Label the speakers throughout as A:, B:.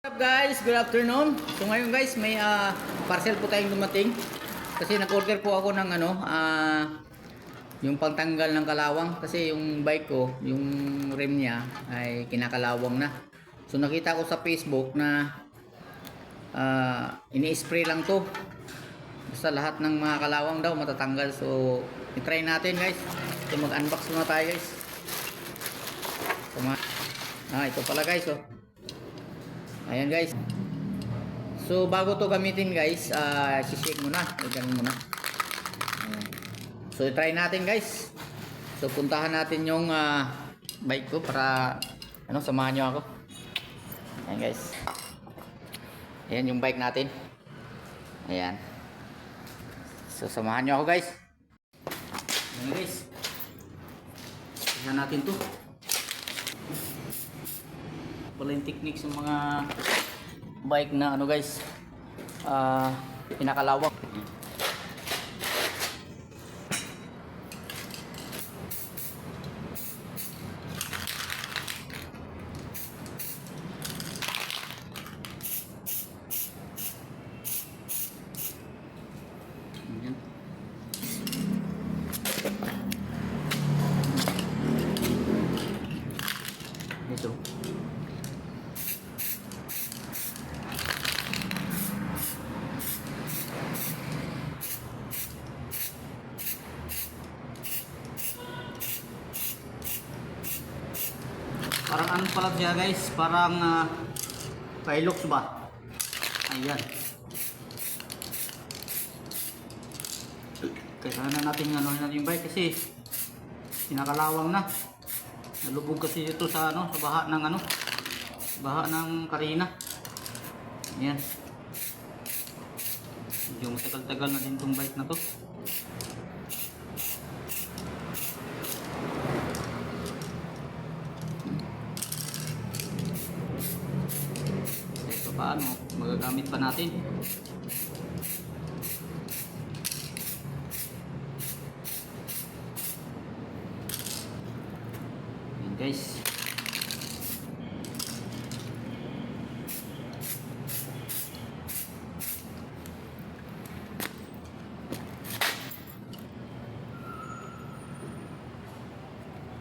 A: What's up guys? Good afternoon. So ngayon guys, may parcel po tayong dumating. Kasi nag-order po ako ng yung pangtanggal ng kalawang kasi yung bike ko, yung rim niya ay kinakalawang na. So nakita ko sa Facebook na ini-spray lang to. Basta lahat ng mga kalawang daw matatanggal. So i-try natin guys. So mag-unbox muna tayo guys. So, ito pala guys oh. Ayan guys. So bago to gamitin guys, sishake muna. Ganun muna. So try natin guys. So puntahan natin yung bike ko para samahan nyo ako. Ayan guys. Ayan yung bike natin. Ayan. So samahan nyo ako guys. Ayan guys. Tignan natin to. Pala yung technique sa mga bike na guys, pinakalawak. Ito. Parang ano pala siya guys, parang Hilux ba? Ayan. Kailangan natin natin yung bike kasi sinakalawang na. Nalubog kasi ito sa sa baha ng baha ng Karina. Ayan. Medyo matagal-tagal na din tong bike na to. Paano magagamit pa natin. Ayan guys.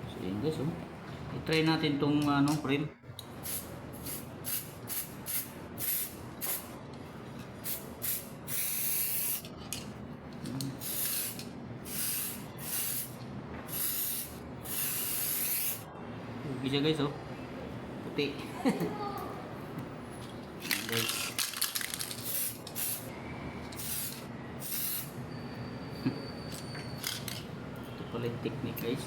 A: So ayan guys i-try natin tong frame. Bisa guys puti. Guys. Ito pala yung technique guys.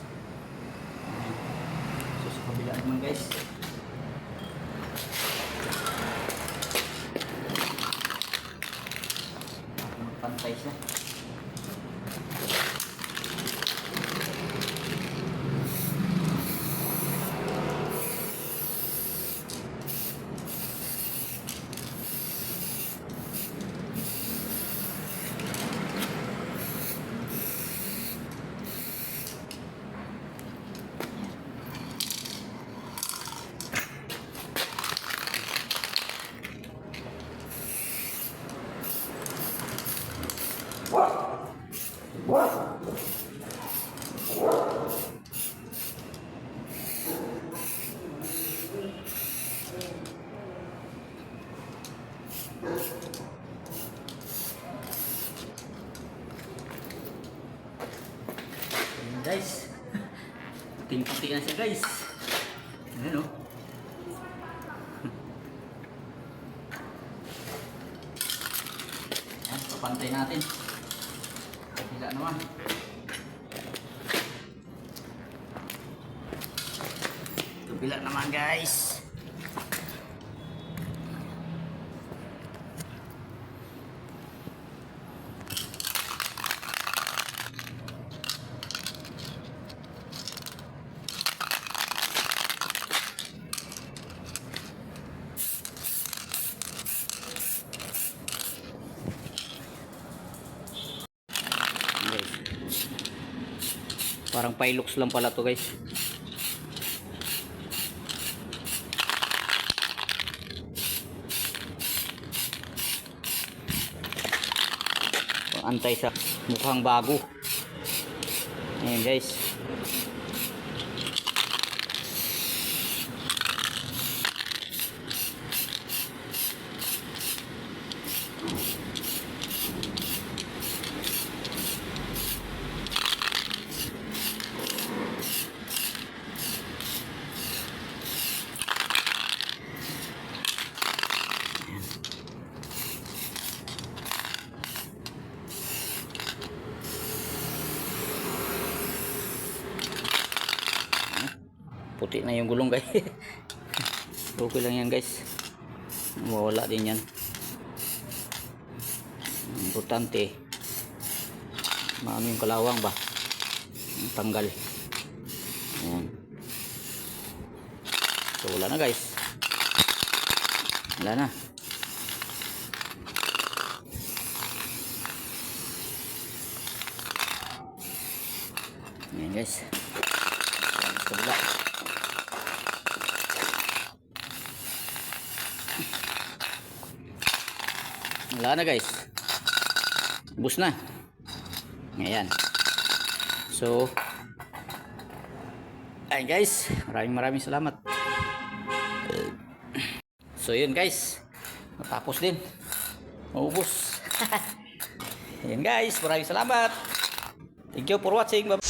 A: So sa kabila naman guys. Magpantay siya. Guys, puting-puti na siya guys. Ayan Ayan, papantay natin. Kabila naman. Kabila naman guys. Parang Hilux lang pala to guys. antay sa mukhang bago. Ayan guys. Puti na yung gulong guys. Okay lang yan guys, mawala din yan. Importante maano yung kalawang ba, tanggal. Ayan. So wala na guys, wala na. Ayan guys, wala. Wala na guys, bus na. Ayan. So ayan guys, maraming salamat. So yun guys, natapos din, maubos. Ayan guys, maraming salamat. Thank you for watching. Bye.